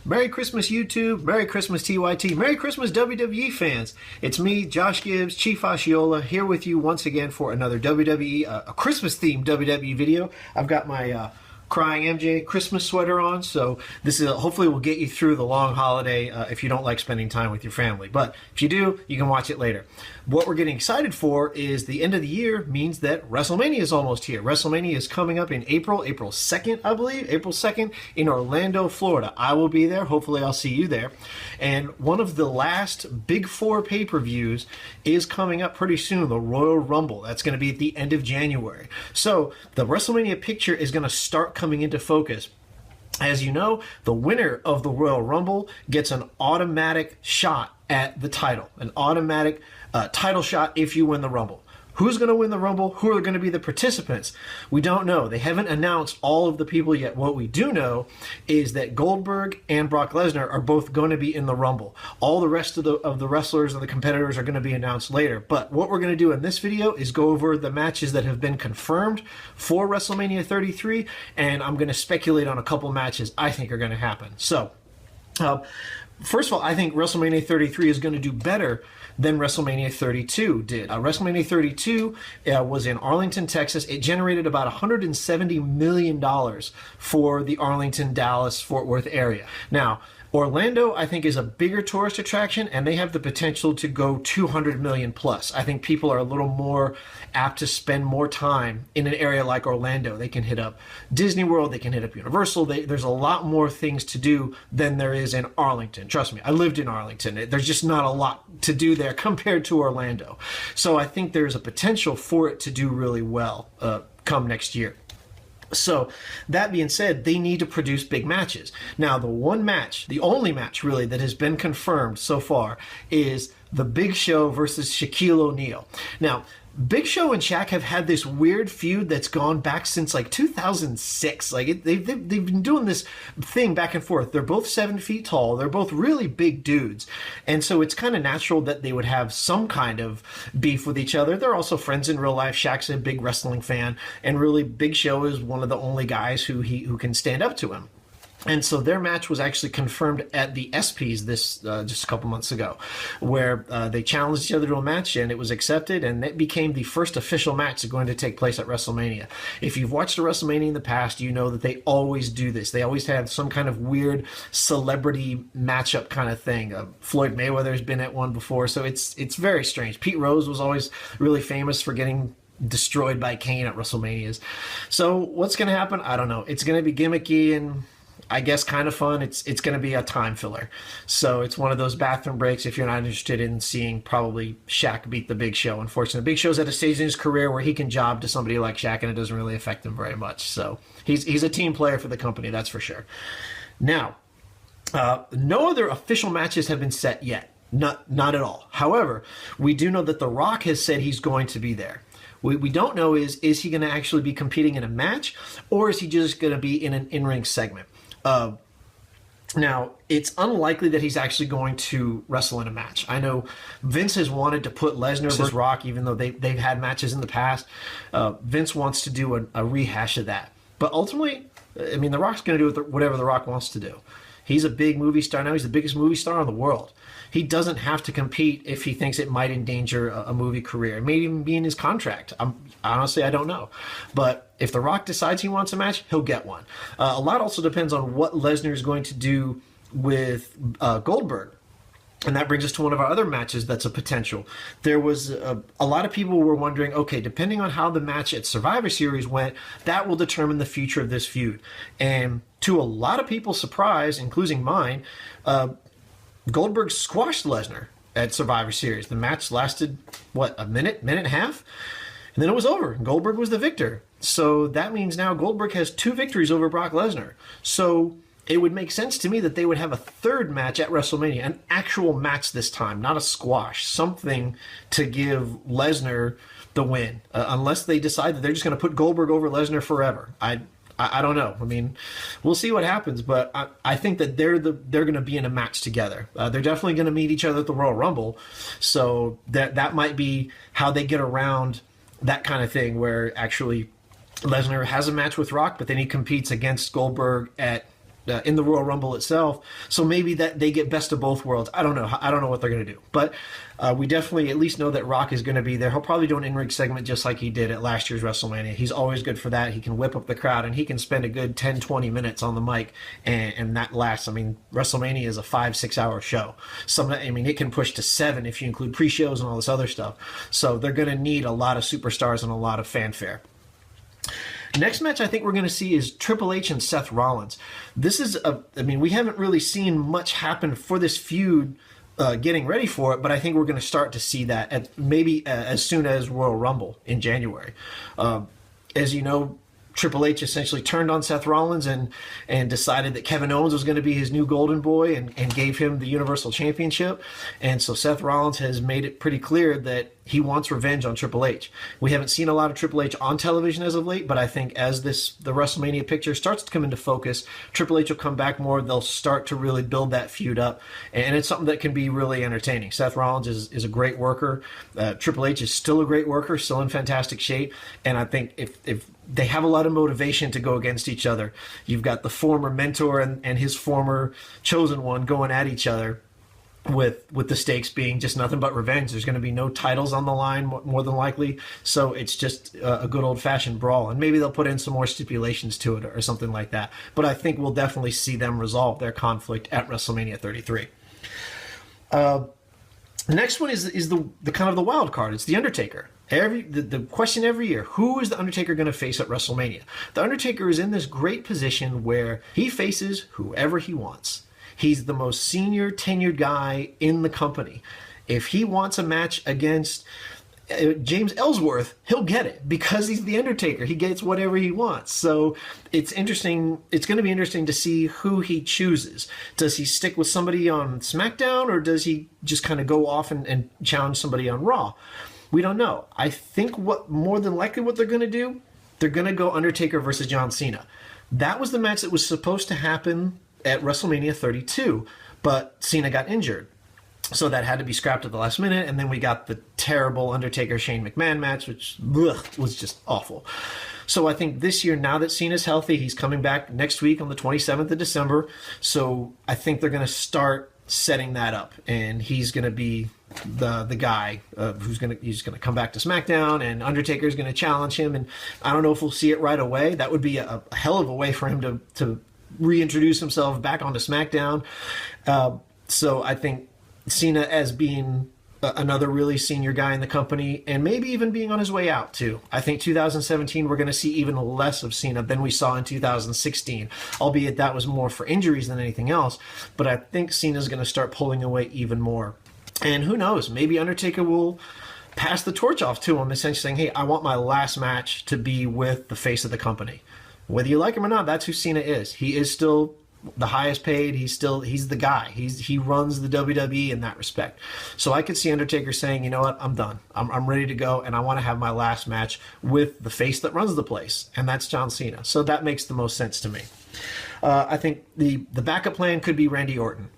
Merry Christmas, YouTube. Merry Christmas, TYT. Merry Christmas, WWE fans. It's me, Josh Gibbs, Chief Osceola, here with you once again for another WWE, a Christmas-themed WWE video. I've got my Crying MJ Christmas sweater on, so this is hopefully will get you through the long holiday if you don't like spending time with your family. But if you do, you can watch it later. What we're getting excited for is the end of the year means that WrestleMania is almost here. WrestleMania is coming up in April 2nd, I believe, April 2nd in Orlando, Florida. I will be there. Hopefully I'll see you there. And one of the last Big Four pay-per-views is coming up pretty soon, the Royal Rumble. That's going to be at the end of January. So the WrestleMania picture is going to start coming into focus. As you know, the winner of the Royal Rumble gets an automatic shot at the title, an automatic title shot if you win the Rumble. Who's going to win the Rumble? Who are going to be the participants? We don't know. They haven't announced all of the people yet. What we do know is that Goldberg and Brock Lesnar are both going to be in the Rumble. All the rest of the wrestlers and the competitors are going to be announced later. But what we're going to do in this video is go over the matches that have been confirmed for WrestleMania 33, and I'm going to speculate on a couple matches I think are going to happen. So, first of all, I think WrestleMania 33 is going to do better than WrestleMania 32 did. WrestleMania 32 was in Arlington, Texas. It generated about $170 million for the Arlington, Dallas, Fort Worth area. Now, Orlando, I think, is a bigger tourist attraction, and they have the potential to go 200 million plus. I think people are a little more apt to spend more time in an area like Orlando. They can hit up Disney World, they can hit up Universal. There's a lot more things to do than there is in Arlington. Trust me, I lived in Arlington. There's just not a lot to do there compared to Orlando. So I think there's a potential for it to do really well come next year. So, that being said, they need to produce big matches. Now, the one match, the only match really that has been confirmed so far is the Big Show versus Shaquille O'Neal. Now, Big Show and Shaq have had this weird feud that's gone back since like 2006. They've been doing this thing back and forth. They're both 7 feet tall. They're both really big dudes. And so it's kind of natural that they would have some kind of beef with each other. They're also friends in real life. Shaq's a big wrestling fan. And really, Big Show is one of the only guys who can stand up to him. And so their match was actually confirmed at the ESPYs just a couple months ago, where they challenged each other to a match, and it was accepted, and it became the first official match that's going to take place at WrestleMania. If you've watched a WrestleMania in the past, you know that they always do this. They always have some kind of weird celebrity matchup kind of thing. Floyd Mayweather's been at one before, so it's very strange. Pete Rose was always really famous for getting destroyed by Kane at WrestleManias. So what's going to happen? I don't know. It's going to be gimmicky and I guess kind of fun. It's going to be a time filler. So it's one of those bathroom breaks if you're not interested in seeing probably Shaq beat the Big Show. Unfortunately, the Big Show's at a stage in his career where he can job to somebody like Shaq and it doesn't really affect him very much. So he's a team player for the company, that's for sure. Now, no other official matches have been set yet. Not at all. However, we do know that The Rock has said he's going to be there. What we don't know is he going to actually be competing in a match, or is he just going to be in an in-ring segment? Now, it's unlikely that he's actually going to wrestle in a match. I know Vince has wanted to put Lesnar versus Rock, even though they've had matches in the past. Vince wants to do a rehash of that. But ultimately, I mean, The Rock's going to do whatever The Rock wants to do. He's a big movie star now. He's the biggest movie star in the world. He doesn't have to compete if he thinks it might endanger a movie career. It may even be in his contract. Honestly, I don't know. But if The Rock decides he wants a match, he'll get one. A lot also depends on what Lesnar is going to do with Goldberg. And that brings us to one of our other matches that's a potential. There was a lot of people were wondering, okay, depending on how the match at Survivor Series went, that will determine the future of this feud. And to a lot of people's surprise, including mine, Goldberg squashed Lesnar at Survivor Series. The match lasted, a minute and a half? And then it was over. Goldberg was the victor. So that means now Goldberg has 2 victories over Brock Lesnar. So it would make sense to me that they would have a third match at WrestleMania, an actual match this time, not a squash, something to give Lesnar the win, unless they decide that they're just going to put Goldberg over Lesnar forever. I don't know. I mean, we'll see what happens, but I think that they're going to be in a match together. They're definitely going to meet each other at the Royal Rumble, so that might be how they get around that kind of thing, where actually Lesnar has a match with Rock, but then he competes against Goldberg at in the Royal Rumble itself. So maybe that they get best of both worlds. I don't know. I don't know what they're going to do. But we definitely at least know that Rock is going to be there. He'll probably do an in-ring segment just like he did at last year's WrestleMania. He's always good for that. He can whip up the crowd, and he can spend a good 10, 20 minutes on the mic, and that lasts. I mean, WrestleMania is a 5-6 hour show. It can push to 7 if you include pre-shows and all this other stuff. So they're going to need a lot of superstars and a lot of fanfare. Next match I think we're going to see is Triple H and Seth Rollins. This is we haven't really seen much happen for this feud getting ready for it, but I think we're going to start to see that as soon as Royal Rumble in January. As you know, Triple H essentially turned on Seth Rollins and decided that Kevin Owens was going to be his new golden boy and gave him the Universal Championship. And so Seth Rollins has made it pretty clear that he wants revenge on Triple H. We haven't seen a lot of Triple H on television as of late, but I think as the WrestleMania picture starts to come into focus, Triple H will come back more. They'll start to really build that feud up, and it's something that can be really entertaining. Seth Rollins is a great worker. Triple H is still a great worker, still in fantastic shape, and I think if they have a lot of motivation to go against each other. You've got the former mentor and his former chosen one going at each other, with the stakes being just nothing but revenge. There's going to be no titles on the line, more than likely, so it's just a good old-fashioned brawl, and maybe they'll put in some more stipulations to it or something like that, but I think we'll definitely see them resolve their conflict at WrestleMania 33. The next one is the kind of the wild card. It's The Undertaker. The question every year, who is The Undertaker going to face at WrestleMania? The Undertaker is in this great position where he faces whoever he wants. He's the most senior, tenured guy in the company. If he wants a match against James Ellsworth, he'll get it because he's The Undertaker. He gets whatever he wants. So it's interesting. It's going to be interesting to see who he chooses. Does he stick with somebody on SmackDown, or does he just kind of go off and challenge somebody on Raw? We don't know. I think more than likely what they're going to do, they're going to go Undertaker versus John Cena. That was the match that was supposed to happen at WrestleMania 32, but Cena got injured. So that had to be scrapped at the last minute, and then we got the terrible Undertaker-Shane McMahon match, which was just awful. So I think this year, now that Cena's healthy, he's coming back next week on the 27th of December, so I think they're going to start setting that up, and he's going to be the guy he's going to come back to SmackDown, and Undertaker's going to challenge him, and I don't know if we'll see it right away. That would be a hell of a way for him to reintroduce himself back onto SmackDown. So I think Cena as being another really senior guy in the company, and maybe even being on his way out too. I think 2017 we're going to see even less of Cena than we saw in 2016, albeit that was more for injuries than anything else. But I think Cena's going to start pulling away even more. And who knows, maybe Undertaker will pass the torch off to him, essentially saying, hey, I want my last match to be with the face of the company. Whether you like him or not, that's who Cena is. He is still the highest paid. He's the guy. He runs the WWE in that respect. So I could see Undertaker saying, you know what, I'm done. I'm ready to go, and I want to have my last match with the face that runs the place, and that's John Cena. So that makes the most sense to me. I think the backup plan could be Randy Orton.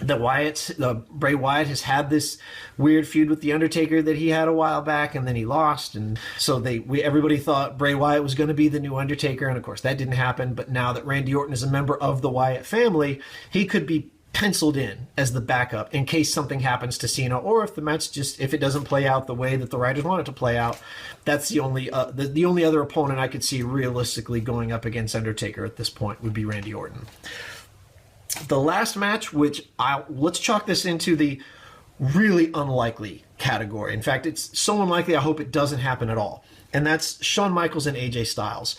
Bray Wyatt has had this weird feud with The Undertaker that he had a while back, and then he lost, and so everybody thought Bray Wyatt was going to be the new Undertaker, and of course that didn't happen. But now that Randy Orton is a member of the Wyatt family, he could be penciled in as the backup in case something happens to Cena, or if the match if it doesn't play out the way that the writers want it to play out. That's the only other opponent I could see realistically going up against Undertaker at this point would be Randy Orton. The last match, let's chalk this into the really unlikely category. In fact, it's so unlikely I hope it doesn't happen at all. And that's Shawn Michaels and AJ Styles.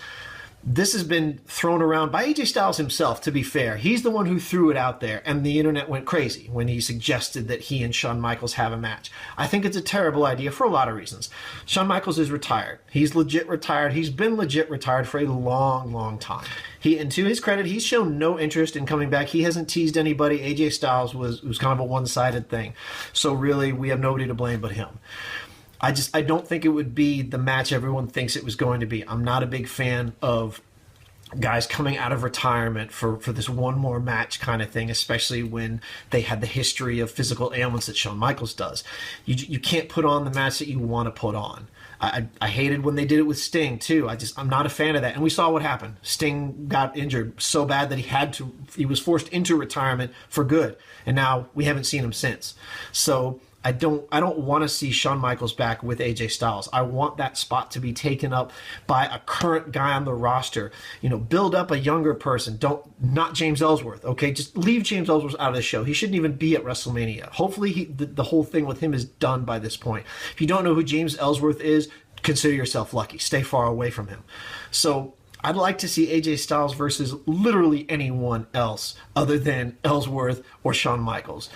This has been thrown around by AJ Styles himself, to be fair. He's the one who threw it out there, and the internet went crazy when he suggested that he and Shawn Michaels have a match. I think it's a terrible idea for a lot of reasons. Shawn Michaels is retired. He's legit retired. He's been legit retired for a long, long time. And to his credit, he's shown no interest in coming back. He hasn't teased anybody. AJ Styles was kind of a one-sided thing. So really, we have nobody to blame but him. I don't think it would be the match everyone thinks it was going to be. I'm not a big fan of guys coming out of retirement for this one more match kind of thing, especially when they had the history of physical ailments that Shawn Michaels does. You can't put on the match that you want to put on. I hated when they did it with Sting too. I'm not a fan of that. And we saw what happened. Sting got injured so bad that he was forced into retirement for good. And now we haven't seen him since. So I don't want to see Shawn Michaels back with AJ Styles. I want that spot to be taken up by a current guy on the roster. Build up a younger person. Not James Ellsworth, okay? Just leave James Ellsworth out of the show. He shouldn't even be at WrestleMania. Hopefully the whole thing with him is done by this point. If you don't know who James Ellsworth is, consider yourself lucky. Stay far away from him. So I'd like to see AJ Styles versus literally anyone else other than Ellsworth or Shawn Michaels.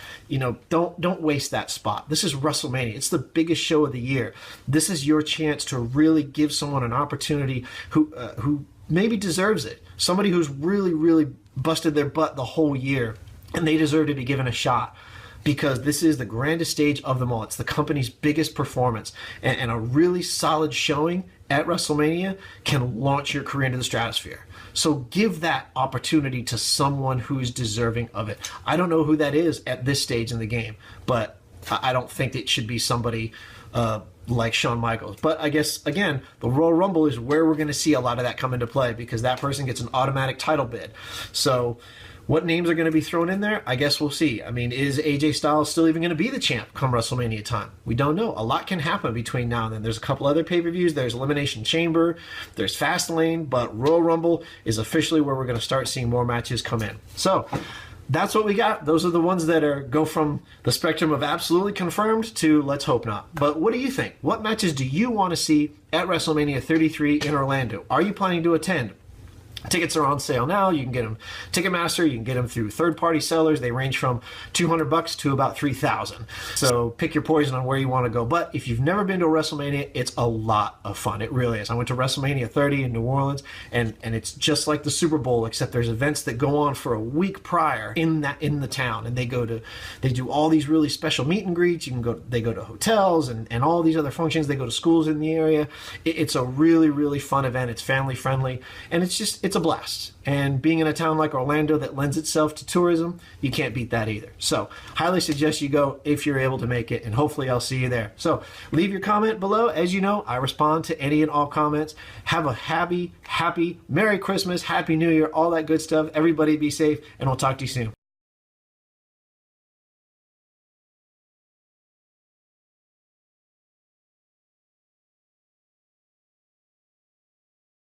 Don't waste that spot. This is WrestleMania. It's the biggest show of the year. This is your chance to really give someone an opportunity who maybe deserves it. Somebody who's really, really busted their butt the whole year, and they deserve to be given a shot. Because this is the grandest stage of them all. It's the company's biggest performance. And a really solid showing at WrestleMania can launch your career into the stratosphere. So give that opportunity to someone who's deserving of it. I don't know who that is at this stage in the game, but I don't think it should be somebody like Shawn Michaels. But I guess, again, the Royal Rumble is where we're going to see a lot of that come into play, because that person gets an automatic title bid. So what names are going to be thrown in there? I guess we'll see. I mean, is AJ Styles still even going to be the champ come WrestleMania time? We don't know. A lot can happen between now and then. There's a couple other pay-per-views. There's Elimination Chamber. There's Fastlane. But Royal Rumble is officially where we're going to start seeing more matches come in. So that's what we got. Those are the ones that go from the spectrum of absolutely confirmed to let's hope not. But what do you think? What matches do you want to see at WrestleMania 33 in Orlando? Are you planning to attend? Tickets are on sale now. You can get them Ticketmaster. You can get them through third-party sellers. They range from $200 to about $3,000. So pick your poison on where you want to go. But if you've never been to a WrestleMania, it's a lot of fun. It really is. I went to WrestleMania 30 in New Orleans, and it's just like the Super Bowl, except there's events that go on for a week prior in the town, and they do all these really special meet and greets. They go to hotels and all these other functions. They go to schools in the area. It's a really, really fun event. It's family friendly, and it's a blast. And being in a town like Orlando that lends itself to tourism, you can't beat that either. So highly suggest you go if you're able to make it, and hopefully I'll see you there. So leave your comment below. As you know, I respond to any and all comments. Have a happy Merry Christmas, Happy New Year, all that good stuff. Everybody be safe, and we'll talk to you soon.